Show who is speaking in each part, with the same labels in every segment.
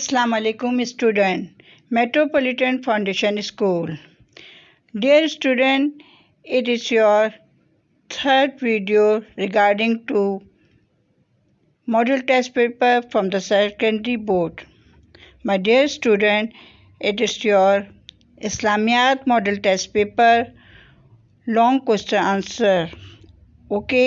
Speaker 1: Assalamu alaikum student. Metropolitan Foundation School. Dear student, it is your third video regarding to model test paper from the secondary board. My dear student, it is your Islamiyat model test paper long question answer. Okay.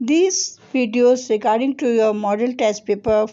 Speaker 1: these videos regarding to your model test paper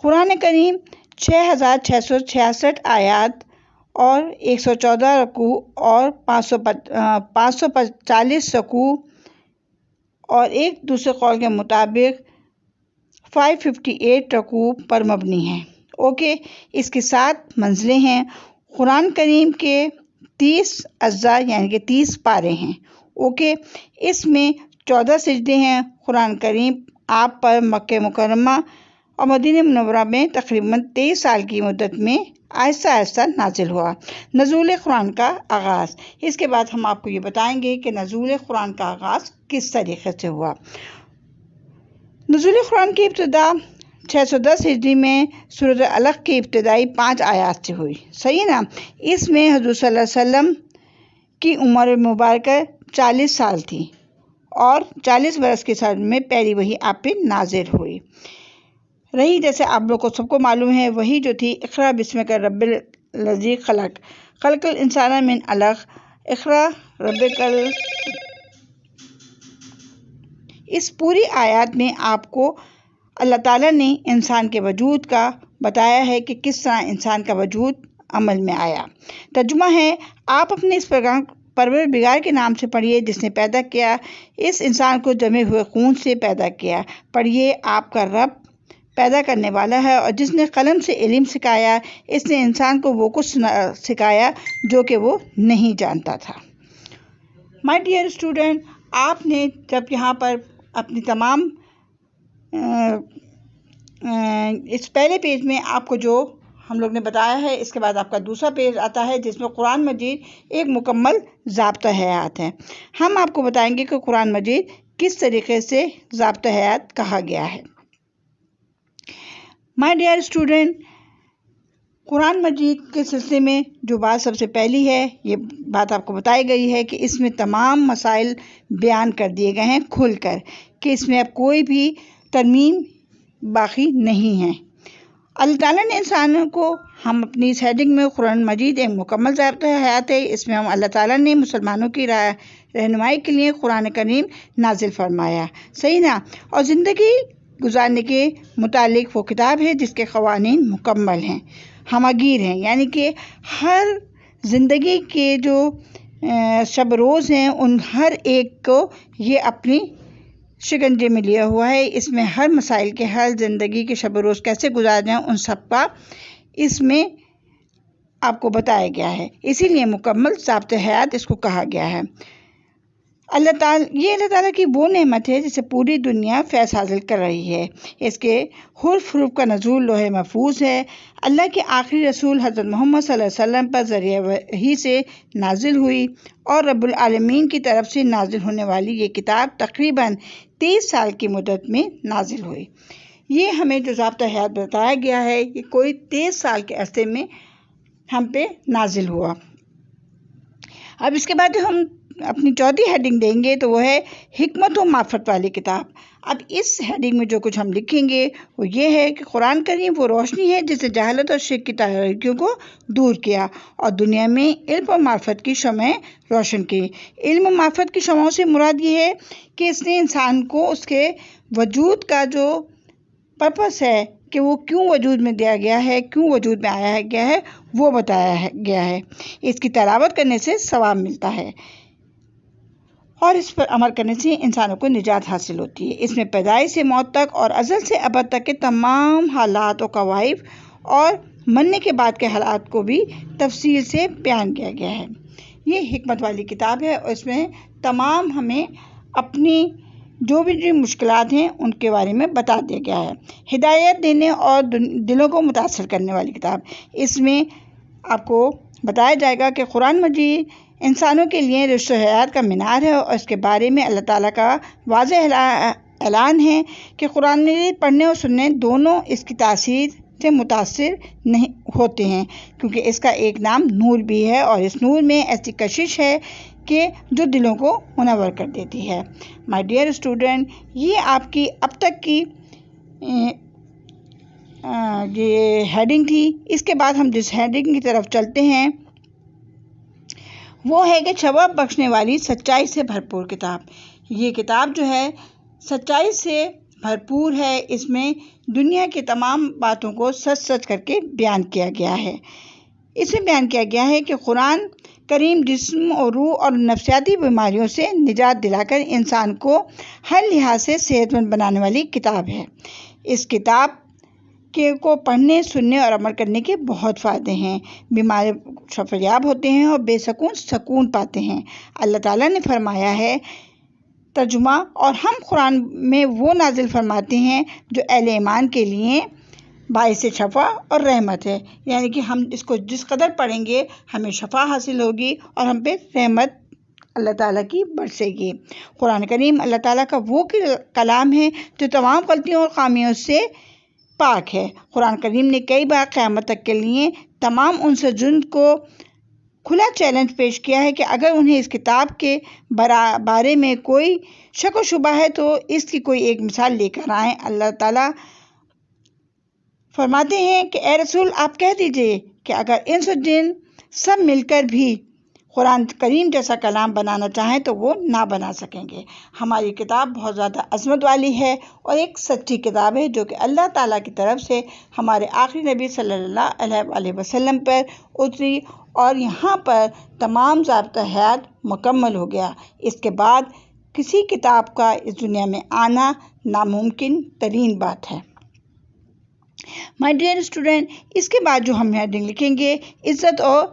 Speaker 1: قرآن کریم 6666 آیات اور 114 رکوع اور 545 رکوع اور ایک دوسرے قول کے مطابق 558 رکوع پر مبنی ہے۔ اوکے، اس کی 7 منزلیں ہیں۔ قرآن کریم کے 30 اجزاء یعنی کہ 30 پارے ہیں۔ اوکے، اس میں 14 سجدے ہیں۔ قرآن کریم آپ پر مکہ مکرمہ اور مدینہ منورہ میں تقریباً 23 سال کی مدت میں آہستہ آہستہ نازل ہوا۔ نزول قرآن کا آغاز، اس کے بعد ہم آپ کو یہ بتائیں گے کہ نزول قرآن کا آغاز کس طریقے سے ہوا۔ نزول قرآن کی ابتدا 610 ہجری میں سورۃ العلق کی ابتدائی 5 آیات سے ہوئی، صحیح نا؟ اس میں حضور صلی اللہ علیہ وسلم کی عمر مبارکہ 40 سال تھی اور 40 برس کی سال میں پہلی وحی آپ پہ نازل ہوئی رہی۔ جیسے آپ لوگ کو سب کو معلوم ہے، وہی جو تھی اقرا بسمک رب الذی خلق، خلق الانسان من علق، اقرا ربک اس پوری آیات میں آپ کو اللہ تعالیٰ نے انسان کے وجود کا بتایا ہے کہ کس طرح انسان کا وجود عمل میں آیا۔ ترجمہ ہے، آپ اپنے اس پیغام پروردگار کے نام سے پڑھیے جس نے پیدا کیا اس انسان کو جمے ہوئے خون سے پیدا کیا۔ پڑھیے، آپ کا رب پیدا کرنے والا ہے، اور جس نے قلم سے علم سکھایا، اس نے انسان کو وہ کچھ سکھایا جو کہ وہ نہیں جانتا تھا۔ مائی ڈیئر اسٹوڈنٹ، آپ نے جب یہاں پر اپنی تمام اس پہلے پیج میں آپ کو جو ہم لوگ نے بتایا ہے، اس کے بعد آپ کا دوسرا پیج آتا ہے جس میں قرآن مجید ایک مکمل ضابطہ حیات ہے۔ ہم آپ کو بتائیں گے کہ قرآن مجید کس طریقے سے ضابطہ حیات کہا گیا ہے۔ مائی ڈیئر اسٹوڈنٹ، قرآن مجید کے سلسلے میں جو بات سب سے پہلی ہے، یہ بات آپ کو بتائی گئی ہے کہ اس میں تمام مسائل بیان کر دیے گئے ہیں کھل کر، کہ اس میں اب کوئی بھی ترمیم باقی نہیں ہے۔ اللہ تعالیٰ نے انسانوں کو، ہم اپنی اس ہیڈنگ میں قرآن مجید ایک مکمل ضابطہ حیات ہے، اس میں ہم اللہ تعالیٰ نے مسلمانوں کی رہنمائی کے لیے قرآن کریم نازل فرمایا، صحیح نا؟ اور زندگی گزارنے کے متعلق وہ کتاب ہے جس کے قوانین مکمل ہیں، ہمگیر ہیں، یعنی کہ ہر زندگی کے جو شب روز ہیں ان ہر ایک کو یہ اپنی شکنجے میں لیا ہوا ہے۔ اس میں ہر مسائل کے حل، زندگی کے شب روز کیسے گزارنے ہیں، ان سب کا اس میں آپ کو بتایا گیا ہے، اسی لیے مکمل ضابطہ حیات اس کو کہا گیا ہے۔ اللہ تعالیٰ کی وہ نعمت ہے جسے پوری دنیا فیض حاصل کر رہی ہے۔ اس کے حرف حروف کا نزول لوح محفوظ ہے۔ اللہ کے آخری رسول حضرت محمد صلی اللہ علیہ وسلم پر ذریعہ وحی سے نازل ہوئی، اور رب العالمین کی طرف سے نازل ہونے والی یہ کتاب تقریباً 23 سال کی مدت میں نازل ہوئی۔ یہ ہمیں جو ضابطہ حیات بتایا گیا ہے، یہ کوئی 23 سال کے عرصے میں ہم پہ نازل ہوا۔ اب اس کے بعد جو ہم اپنی چوتھی ہیڈنگ دیں گے تو وہ ہے حکمت و معرفت والی کتاب۔ اب اس ہیڈنگ میں جو کچھ ہم لکھیں گے وہ یہ ہے کہ قرآن کریم وہ روشنی ہے جس نے جہالت اور شرک کی تاریکیوں کو دور کیا اور دنیا میں علم و معرفت کی شمعیں روشن کی۔ علم و معرفت کی شمعوں سے مراد یہ ہے کہ اس نے انسان کو اس کے وجود کا جو پرپس ہے کہ وہ کیوں وجود میں دیا گیا ہے، کیوں وجود میں آیا گیا ہے، وہ بتایا گیا ہے۔ اس کی تلاوت کرنے سے ثواب ملتا ہے اور اس پر عمل کرنے سے انسانوں کو نجات حاصل ہوتی ہے۔ اس میں پیدائش سے موت تک اور ازل سے ابد تک کے تمام حالات و قوائف اور مرنے کے بعد کے حالات کو بھی تفصیل سے بیان کیا گیا ہے۔ یہ حکمت والی کتاب ہے اور اس میں تمام ہمیں اپنی جو بھی مشکلات ہیں ان کے بارے میں بتا دیا گیا ہے۔ ہدایت دینے اور دلوں کو متاثر کرنے والی کتاب۔ اس میں آپ کو بتایا جائے گا کہ قرآن مجید انسانوں کے لیے رشت و حیات کا مینار ہے اور اس کے بارے میں اللہ تعالیٰ کا واضح اعلان ہے کہ قرآن مجید پڑھنے اور سننے دونوں اس کی تاثیر سے متاثر نہیں ہوتے ہیں، کیونکہ اس کا ایک نام نور بھی ہے اور اس نور میں ایسی کشش ہے کہ جو دلوں کو منور کر دیتی ہے۔ مائی ڈیئر اسٹوڈنٹ، یہ آپ کی اب تک کی یہ ہیڈنگ تھی۔ اس کے بعد ہم جس ہیڈنگ کی طرف چلتے ہیں وہ ہے کہ شباب بخشنے والی سچائی سے بھرپور کتاب۔ یہ کتاب جو ہے سچائی سے بھرپور ہے۔ اس میں دنیا کی تمام باتوں کو سچ سچ کر کے بیان کیا گیا ہے۔ اس میں بیان کیا گیا ہے کہ قرآن کریم جسم اور روح اور نفسیاتی بیماریوں سے نجات دلا کر انسان کو ہر لحاظ سے صحت مند بنانے والی کتاب ہے۔ اس کتاب کو پڑھنے، سننے اور عمل کرنے کے بہت فائدے ہیں۔ بیمار شفایاب ہوتے ہیں اور بے سکون پاتے ہیں۔ اللہ تعالیٰ نے فرمایا ہے ترجمہ، اور ہم قرآن میں وہ نازل فرماتے ہیں جو اہل ایمان کے لیے باعث شفا اور رحمت ہے، یعنی کہ ہم اس کو جس قدر پڑھیں گے ہمیں شفا حاصل ہوگی اور ہم پہ رحمت اللہ تعالیٰ کی برسے گی۔ قرآن کریم اللہ تعالیٰ کا وہ کلام ہے جو تمام غلطیوں اور خامیوں سے پاک ہے۔ قرآن کریم نے کئی بار قیامت تک کے لیے تمام انصر جن کو کھلا چیلنج پیش کیا ہے کہ اگر انہیں اس کتاب کے بارے میں کوئی شک و شبہ ہے تو اس کی کوئی ایک مثال لے کر آئیں۔ اللہ تعالیٰ فرماتے ہیں کہ اے رسول آپ کہہ دیجئے کہ اگر انس و جن سب مل کر بھی قرآن کریم جیسا کلام بنانا چاہیں تو وہ نہ بنا سکیں گے۔ ہماری کتاب بہت زیادہ عظمت والی ہے اور ایک سچی کتاب ہے جو کہ اللہ تعالیٰ کی طرف سے ہمارے آخری نبی صلی اللہ علیہ وسلم پر اتری، اور یہاں پر تمام ضابطہ حیات مکمل ہو گیا۔ اس کے بعد کسی کتاب کا اس دنیا میں آنا ناممکن ترین بات ہے۔ مائی ڈیئر اسٹوڈنٹ، اس کے بعد جو ہم ہیڈنگ لکھیں گے عزت اور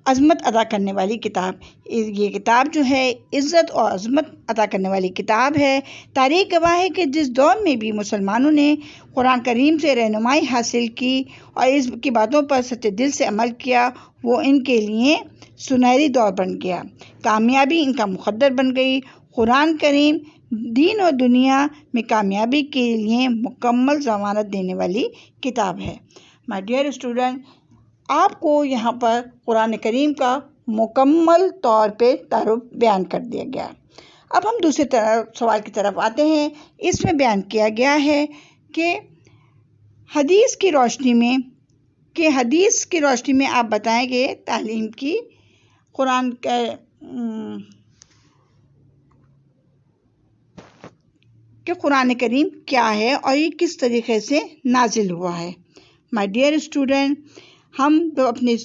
Speaker 1: عظمت ادا کرنے والی کتاب۔ یہ کتاب جو ہے عزت اور عظمت ادا کرنے والی کتاب ہے۔ تاریخ گواہ ہے کہ جس دور میں بھی مسلمانوں نے قرآن کریم سے رہنمائی حاصل کی اور اس کی باتوں پر سچے دل سے عمل کیا، وہ ان کے لیے سنہری دور بن گیا۔ کامیابی ان کا مقدر بن گئی۔ قرآن کریم دین اور دنیا میں کامیابی کے لیے مکمل ضمانت دینے والی کتاب ہے۔ مائی ڈیئر اسٹوڈنٹ، آپ کو یہاں پر قرآن کریم کا مکمل طور پہ تعارف بیان کر دیا گیا۔ اب ہم دوسرے سوال کی طرف آتے ہیں۔ اس میں بیان کیا گیا ہے کہ حدیث کی روشنی میں آپ بتائیں گے تعلیم کی کہ قرآن کریم کیا ہے اور یہ کس طریقے سے نازل ہوا ہے۔ مائی ڈیئر اسٹوڈنٹ، ہم تو اپنے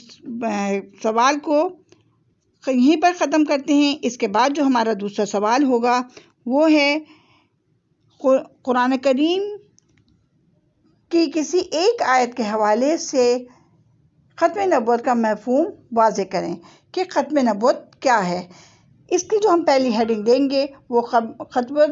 Speaker 1: سوال کو یہیں پر ختم کرتے ہیں۔ اس کے بعد جو ہمارا دوسرا سوال ہوگا وہ ہے قرآن کریم کی کسی ایک آیت کے حوالے سے ختم نبوت کا مفہوم واضح کریں کہ ختم نبوت کیا ہے۔ اس کی جو ہم پہلی ہیڈنگ دیں گے وہ ختم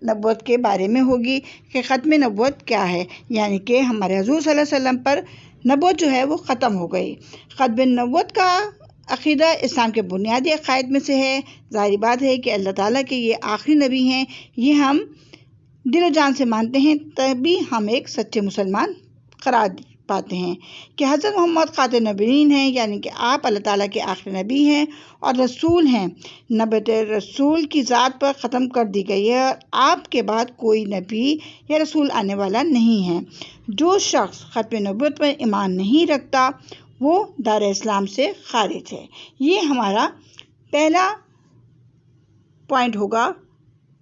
Speaker 1: نبوت کے بارے میں ہوگی کہ ختم نبوت کیا ہے، یعنی کہ ہمارے حضور صلی اللہ علیہ وسلم پر نبوت جو ہے وہ ختم ہو گئی۔ ختم نبوت کا عقیدہ اسلام کے بنیادی عقائد میں سے ہے۔ ظاہری بات ہے کہ اللہ تعالیٰ کے یہ آخری نبی ہیں، یہ ہم دل و جان سے مانتے ہیں، تبھی ہم ایک سچے مسلمان قرار پاتے ہیں کہ حضرت محمد خاتم النبیین ہیں، یعنی کہ آپ اللہ تعالیٰ کے آخری نبی ہیں اور رسول ہیں۔ نبوت رسول کی ذات پر ختم کر دی گئی ہے اور آپ کے بعد کوئی نبی یا رسول آنے والا نہیں ہے۔ جو شخص ختم نبوت پر ایمان نہیں رکھتا وہ دار اسلام سے خارج ہے۔ یہ ہمارا پہلا پوائنٹ ہوگا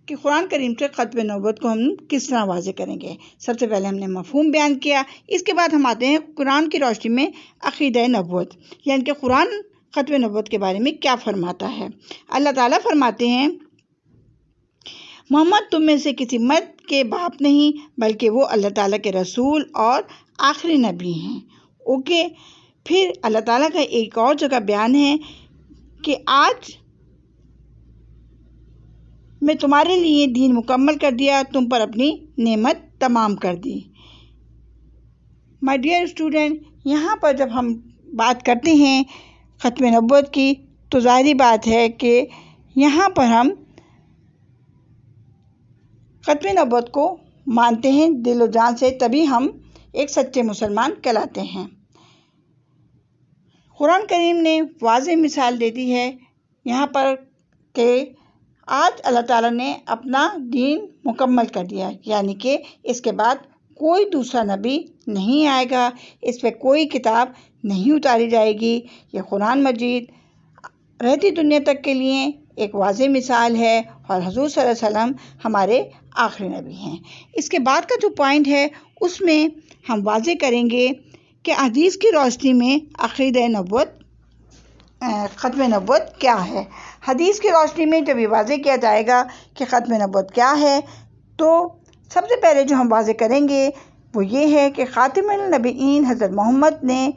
Speaker 1: کہ قرآن کریم سے ختم نبوت کو ہم کس طرح واضح کریں گے۔ سب سے پہلے ہم نے مفہوم بیان کیا، اس کے بعد ہم آتے ہیں قرآن کی روشنی میں عقیدہ نبوت، یعنی کہ قرآن ختم نبوت کے بارے میں کیا فرماتا ہے۔ اللہ تعالیٰ فرماتے ہیں محمد تم میں سے کسی مرد کے باپ نہیں بلکہ وہ اللہ تعالیٰ کے رسول اور آخری نبی ہیں۔ اوکے، پھر اللہ تعالیٰ کا ایک اور جگہ بیان ہے کہ آج میں تمہارے لیے دین مکمل کر دیا، تم پر اپنی نعمت تمام کر دی۔ مائی ڈیئر اسٹوڈنٹ، یہاں پر جب ہم بات کرتے ہیں ختم نبوت کی تو ظاہری بات ہے کہ یہاں پر ہم ختم نبوت کو مانتے ہیں دل و جان سے، تبھی ہم ایک سچے مسلمان کہلاتے ہیں۔ قرآن کریم نے واضح مثال دے دی ہے یہاں پر کہ آج اللہ تعالیٰ نے اپنا دین مکمل کر دیا، یعنی کہ اس کے بعد کوئی دوسرا نبی نہیں آئے گا، اس پہ کوئی کتاب نہیں اتاری جائے گی۔ یہ قرآن مجید رہتی دنیا تک کے لیے ایک واضح مثال ہے اور حضور صلی اللہ علیہ وسلم ہمارے آخری نبی ہیں۔ اس کے بعد کا جو پوائنٹ ہے اس میں ہم واضح کریں گے کہ حدیث کی روشنی میں عقیدہ نبوت ختم نبوت کیا ہے۔ حدیث کی روشنی میں جب یہ واضح کیا جائے گا کہ ختم نبوت کیا ہے تو سب سے پہلے جو ہم واضح کریں گے وہ یہ ہے کہ خاتم النبیین حضرت محمد نے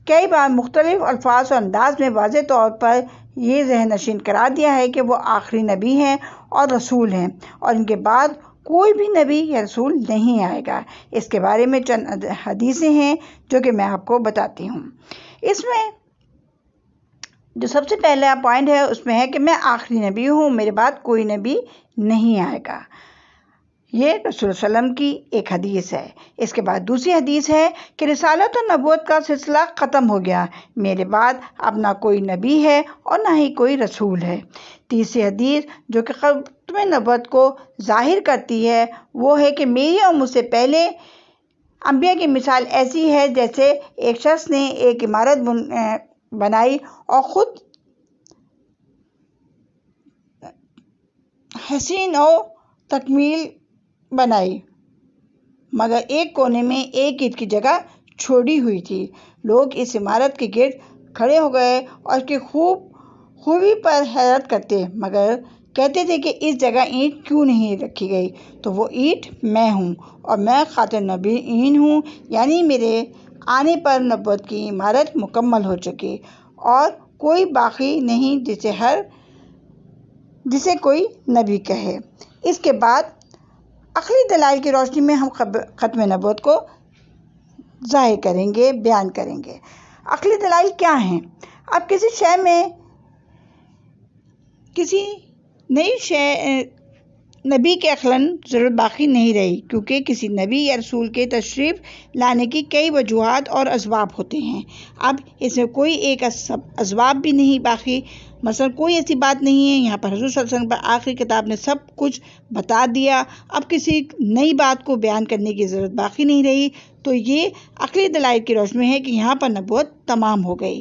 Speaker 1: کئی بار مختلف الفاظ اور انداز میں واضح طور پر یہ ذہن نشین کرا دیا ہے کہ وہ آخری نبی ہیں اور رسول ہیں اور ان کے بعد کوئی بھی نبی یا رسول نہیں آئے گا۔ اس کے بارے میں چند حدیثیں ہیں جو کہ میں آپ کو بتاتی ہوں۔ اس میں جو سب سے پہلا پوائنٹ ہے اس میں ہے کہ میں آخری نبی ہوں، میرے بعد کوئی نبی نہیں آئے گا۔ یہ رسول صلی اللہ علیہ وسلم کی ایک حدیث ہے۔ اس کے بعد دوسری حدیث ہے کہ رسالت و نبوت کا سلسلہ ختم ہو گیا، میرے بعد اب نہ کوئی نبی ہے اور نہ ہی کوئی رسول ہے۔ تیسری حدیث جو کہ ختم نبوت کو ظاہر کرتی ہے وہ ہے کہ میری اور مجھ سے پہلے انبیاء کی مثال ایسی ہے جیسے ایک شخص نے ایک عمارت بنائی اور خود حسین و تکمیل بنائی، مگر ایک کونے میں ایک اینٹ کی جگہ چھوڑی ہوئی تھی۔ لوگ اس عمارت کے گرد کھڑے ہو گئے اور اس کی خوبی پر حیرت کرتے، مگر کہتے تھے کہ اس جگہ اینٹ کیوں نہیں رکھی گئی؟ تو وہ اینٹ میں ہوں اور میں خاتم النبیین ہوں، یعنی میرے آنے پر نبوت کی عمارت مکمل ہو چکی اور کوئی باقی نہیں جسے کوئی نبی کہے۔ اس کے بعد عقلی دلائل کی روشنی میں ہم ختم نبوت کو ظاہر کریں گے، بیان کریں گے۔ عقلی دلائل کیا ہیں؟ اب کسی نئی نبی کے عقلاً ضرورت باقی نہیں رہی، کیونکہ کسی نبی یا رسول کے تشریف لانے کی کئی وجوہات اور اسباب ہوتے ہیں۔ اب اس میں کوئی ایک اسباب بھی نہیں باقی، مثلا کوئی ایسی بات نہیں ہے یہاں پر حضور صلی اللہ علیہ وسلم پر آخری کتاب نے سب کچھ بتا دیا، اب کسی نئی بات کو بیان کرنے کی ضرورت باقی نہیں رہی، تو یہ عقلی دلائل کی روشنی میں ہے کہ یہاں پر نبوت تمام ہو گئی۔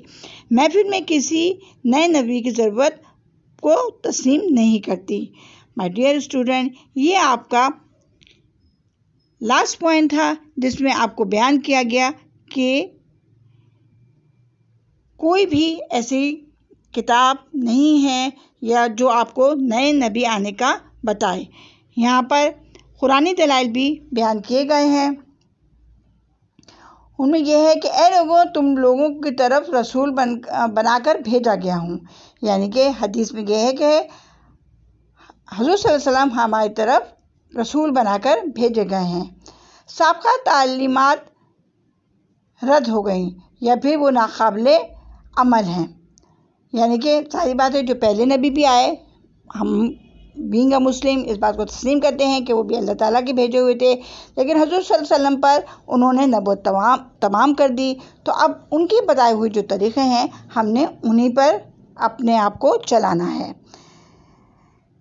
Speaker 1: محفل میں کسی نئے نبی کی ضرورت کو تسلیم نہیں کرتی۔ مائی ڈیئر اسٹوڈنٹ، یہ آپ کا لاسٹ پوائنٹ تھا جس میں آپ کو بیان کیا گیا کہ کوئی بھی ایسی کتاب نہیں ہے یا جو آپ کو نئے نبی آنے کا بتائے۔ یہاں پر قرآنی دلائل بھی بیان کیے گئے ہیں، ان میں یہ ہے کہ اے لوگوں، تم لوگوں کی طرف رسول بنا کر بھیجا گیا ہوں، یعنی کہ حدیث میں یہ ہے کہ حضور صلی اللہ علیہ وسلم ہماری طرف رسول بنا کر بھیجے گئے ہیں۔ سابقہ تعلیمات رد ہو گئیں یا پھر وہ ناقابل عمل ہیں، یعنی کہ ساری باتیں جو پہلے نبی بھی آئے، ہم بینگ اے مسلم اس بات کو تسلیم کرتے ہیں کہ وہ بھی اللہ تعالیٰ کے بھیجے ہوئے تھے، لیکن حضور صلی اللہ علیہ وسلم پر انہوں نے نبوت تمام کر دی، تو اب ان کی بتائے ہوئے جو طریقے ہیں ہم نے انہی پر اپنے آپ کو چلانا ہے۔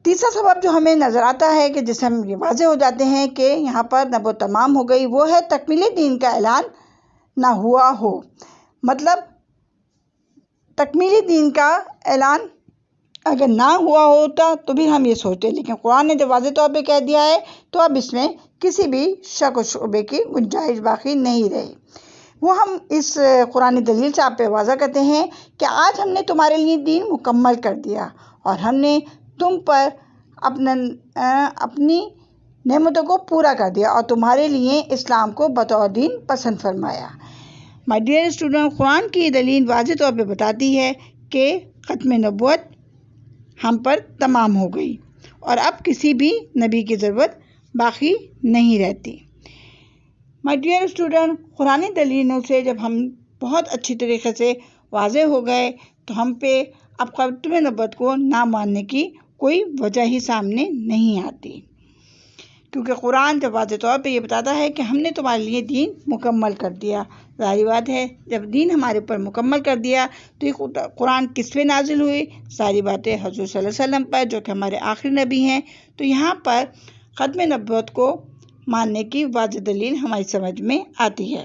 Speaker 1: تیسرا سبب جو ہمیں نظر آتا ہے کہ جس سے ہم یہ واضح ہو جاتے ہیں کہ یہاں پر نبوت تمام ہو گئی، وہ ہے تکمیل دین کا اعلان نہ ہوا ہو۔ مطلب تکمیل دین کا اعلان اگر نہ ہوا ہوتا تو بھی ہم یہ سوچتے، لیکن قرآن نے جب واضح طور پہ کہہ دیا ہے تو اب اس میں کسی بھی شک و شبے کی گنجائش باقی نہیں رہی۔ وہ ہم اس قرآنی دلیل سے آپ پہ واضح کرتے ہیں کہ آج ہم نے تمہارے لیے دین مکمل کر دیا اور ہم نے تم پر اپنی نعمتوں کو پورا کر دیا اور تمہارے لیے اسلام کو بطور دین پسند فرمایا۔ مائی ڈیئر اسٹوڈنٹ، قرآن کی یہ دلیل واضح طور پہ بتاتی ہے کہ ختم نبوت ہم پر تمام ہو گئی اور اب کسی بھی نبی کی ضرورت باقی نہیں رہتی۔ مائی ڈیئر اسٹوڈنٹ، قرآنی دلیلوں سے جب ہم بہت اچھی طریقے سے واضح ہو گئے تو ہم پہ اب ختم نبوت کو نہ ماننے کی کوئی وجہ ہی سامنے نہیں آتی، کیونکہ قرآن جب واضح طور پہ یہ بتاتا ہے کہ ہم نے تمہارے لیے دین مکمل کر دیا۔ ظاہر بات ہے جب دین ہمارے اوپر مکمل کر دیا تو یہ قرآن کس پہ نازل ہوئی؟ ساری باتیں حضور صلی اللہ علیہ وسلم پر جو کہ ہمارے آخری نبی ہیں، تو یہاں پر ختم نبوت کو ماننے کی واضح دلیل ہماری سمجھ میں آتی ہے۔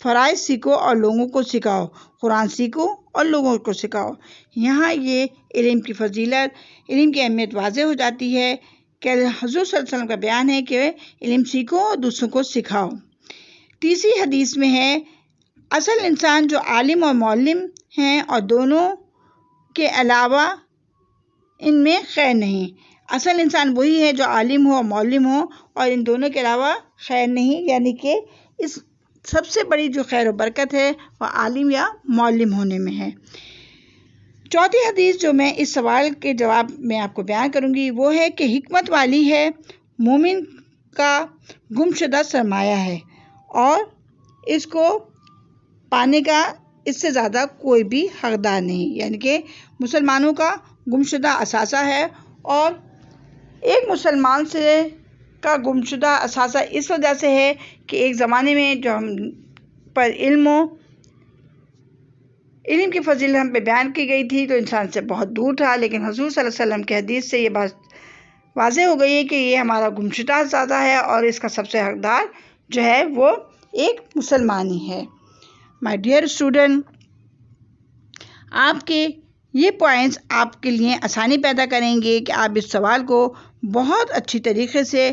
Speaker 1: فرائض سیکھو اور لوگوں کو سکھاؤ، قرآن سیکھو اور لوگوں کو سکھاؤ۔ یہاں یہ علم کی فضیلت، علم کی اہمیت واضح ہو جاتی ہے کہ حضور صلی اللہ علیہ وسلم کا بیان ہے کہ علم سیکھو اور دوسروں کو سکھاؤ۔ تیسری حدیث میں ہے اصل انسان جو عالم اور معلم ہیں اور دونوں کے علاوہ ان میں خیر نہیں۔ اصل انسان وہی ہے جو عالم ہو اور معلم ہو اور ان دونوں کے علاوہ خیر نہیں، یعنی کہ اس سب سے بڑی جو خیر و برکت ہے وہ عالم یا معلم ہونے میں ہے۔ چوتھی حدیث جو میں اس سوال کے جواب میں آپ کو بیان کروں گی وہ ہے کہ حکمت والی ہے، مومن کا گمشدہ سرمایہ ہے اور اس کو پانے کا اس سے زیادہ کوئی بھی حقدار نہیں، یعنی کہ مسلمانوں کا گمشدہ اثاثہ ہے۔ اور ایک مسلمان کا گمشدہ اثاثہ اس وجہ سے ہے کہ ایک زمانے میں جو ہم پر علم کی فضیلت ہم پہ بیان کی گئی تھی تو انسان سے بہت دور تھا، لیکن حضور صلی اللہ علیہ وسلم کی حدیث سے یہ بات واضح ہو گئی ہے کہ یہ ہمارا گمشدہ اثاثہ ہے اور اس کا سب سے حقدار جو ہے وہ ایک مسلمان ہی ہے۔ مائی ڈیئر اسٹوڈنٹ، آپ کے یہ پوائنٹس آپ کے لیے آسانی پیدا کریں گے کہ آپ اس سوال کو بہت اچھی طریقے سے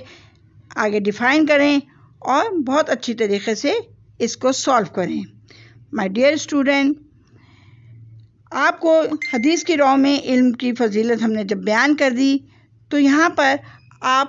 Speaker 1: آگے ڈیفائن کریں اور بہت اچھی طریقے سے اس کو سولو کریں۔ مائی ڈیئر اسٹوڈنٹ، آپ کو حدیث کی رو میں علم کی فضیلت ہم نے جب بیان کر دی تو یہاں پر آپ